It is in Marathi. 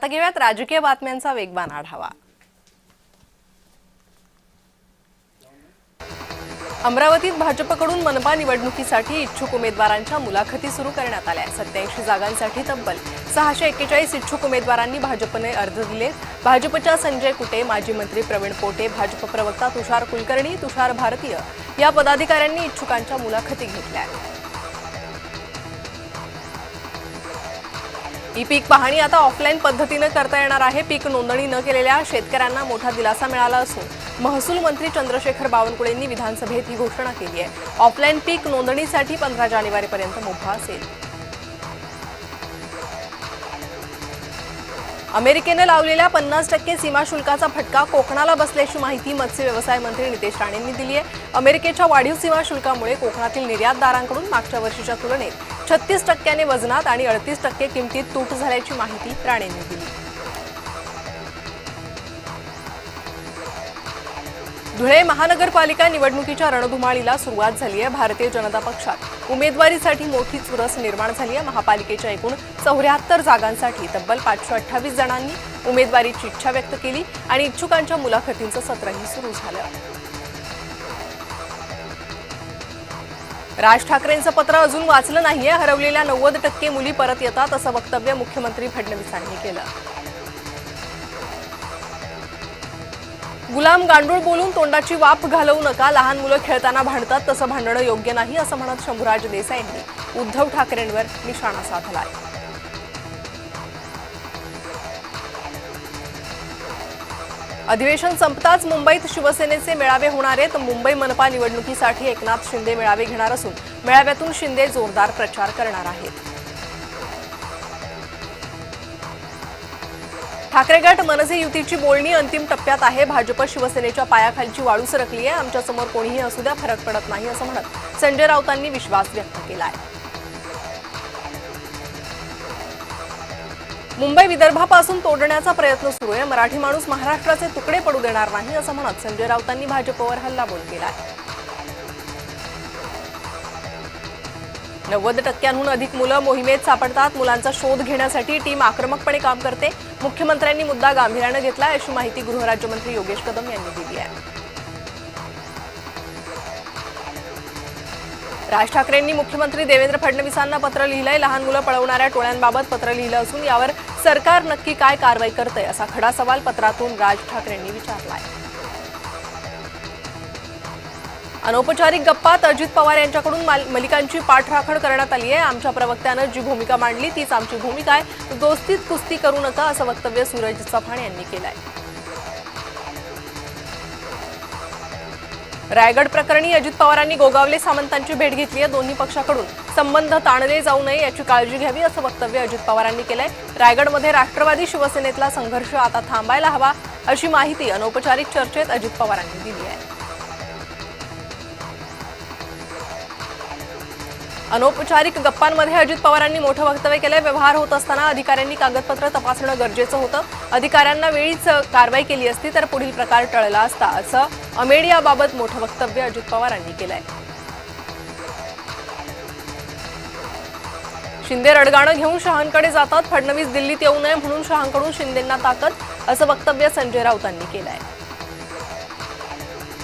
आता घेऊयात राजकीय बातम्यांचा वेगवान आढावा। अमरावतीत भाजपकडून मनपा निवडणुकीसाठी इच्छुक उमेदवारांच्या मुलाखती सुरू करण्यात आल्या। 87 जागांसाठी तब्बल 641 इच्छुक उमेदवारांनी भाजपने अर्ज दिले। भाजपच्या संजय कुटे, माजी मंत्री प्रवीण पोटे, भाजप प्रवक्ता तुषार कुलकर्णी, तुषार भारतीय या पदाधिकाऱ्यांनी इच्छुकांच्या मुलाखती घेतल्या। ई पीक पाहणी आता ऑफलाईन पद्धतीने करता येणार आहे। पीक नोंदणी न केलेल्या शेतकऱ्यांना मोठा दिलासा मिळाला असून महसूल मंत्री चंद्रशेखर बावनकुळेंनी विधानसभेत ही घोषणा केली आहे। ऑफलाईन पीक नोंदणीसाठी 15 जानेवारीपर्यंत मुभा असेल। अमेरिकेने लावलेल्या 50% सीमा शुल्काचा फटका कोकणाला बसल्याची माहिती मत्स्य व्यवसाय मंत्री नितेश राणेंनी दिली आहे। अमेरिकेच्या वाढीव सीमा शुल्कामुळे कोकणातील निर्यातदारांकडून मागच्या वर्षीच्या तुलनेत 36% वजनात आणि 38% किमतीत तूट झाल्याची माहिती राणेंनी दिली। धुळे महानगरपालिका निवडणुकीच्या रणधुमाळीला सुरुवात झाली आहे। भारतीय जनता पक्षात उमेदवारीसाठी मोठी चुरस निर्माण झाली आहे। महापालिकेच्या एकूण 74 जागांसाठी तब्बल 528 जणांनी उमेदवारीची इच्छा व्यक्त केली आणि इच्छुकांच्या मुलाखतींचं सत्रही सुरू झालं। राज ठाकरेंचं पत्र अजून वाचलं नाहीये। हरवलेल्या 90% मुली परत येतात असं वक्तव्य मुख्यमंत्री फडणवीसांनी केलं। गुलाम गांडूळ बोलून तोंडाची वाफ घालवू नका। लहान मुलं खेळताना भांडतात, तसं भांडणं योग्य नाही असं म्हणत शंभूराज देसाईंनी उद्धव ठाकरेंवर निशाणा साधलाय। अधिवेशन संपताच मुंबईत शिवसेनेचे मेळावे होणार आहेत। मुंबई मनपा निवडणुकीसाठी एकनाथ शिंदे मेळावे घेणार असून मेळाव्यातून शिंदे जोरदार प्रचार करणार आहेत। ठाकरे गट मनसे युतीची बोलणी अंतिम टप्प्यात आहे। भाजप शिवसेनेच्या पायाखालची वाळू सरकली आहे। आमच्यासमोर कोणीही असू द्या, फरक पडत नाही असं म्हणत संजय राऊतांनी विश्वास व्यक्त केलाय। मुंबई विदर्भापासून तोडण्याचा प्रयत्न सुरू आहे। मराठी माणूस महाराष्ट्राचे तुकडे पडू देणार नाही असं म्हणत संजय राऊतांनी भाजपवर हल्लाबोल केलाय। 90%हून अधिक मुलं मोहिमेत सापडतात। मुलांचा शोध घेण्यासाठी टीम आक्रमकपणे काम करते। मुख्यमंत्र्यांनी मुद्दा गांभीर्याने घेतलाय अशी माहिती गृहराज्यमंत्री योगेश कदम यांनी दिली आहे। राज ठाकरेंनी मुख्यमंत्री देवेंद्र फडणवीसांना पत्र लिहिलंय। लहान मुलं पळवणाऱ्या टोळ्यांबाबत पत्र लिहिलं असून यावर सरकार नक्की काय कारवाई करतंय असा खडा सवाल पत्रातून राज ठाकरेंनी विचारलाय। अनौपचारिक गप्पात अजित पवार यांच्याकडून मलिकांची पाठराखण करण्यात आली आहे। आमच्या प्रवक्त्यानं जी भूमिका मांडली तीच आमची भूमिका आहे। दोस्तीत कुस्ती करू नका असं वक्तव्य सूरज चव्हाण यांनी केलंय। रायगड प्रकरणी अजित पवारांनी गोगावले सामंतांची भेट घेतली आहे। दोन्ही पक्षाकडून संबंध ताणले जाऊ नये याची काळजी घ्यावी असं वक्तव्य अजित पवारांनी केलंय। रायगडमध्ये राष्ट्रवादी शिवसेनेतला संघर्ष आता थांबायला हवा अशी माहिती अनौपचारिक चर्चेत अजित पवारांनी दिली आहे। अनौपचारिक गप्पांमध्ये अजित पवारांनी मोठं वक्तव्य केलंय। व्यवहार होत असताना अधिकाऱ्यांनी कागदपत्र तपासणं गरजेचं होतं। अधिकाऱ्यांना वेळीच कारवाई केली असती तर पुढील प्रकार टळला असता असं अमेडियाबाबत मोठं वक्तव्य अजित पवारांनी केलंय। शिंदे रडगाणं घेऊन शहांकडे जातात। फडणवीस दिल्लीत येऊ नये म्हणून शहांकडून शिंदेंना ताकद असं वक्तव्य संजय राऊतांनी केलंय।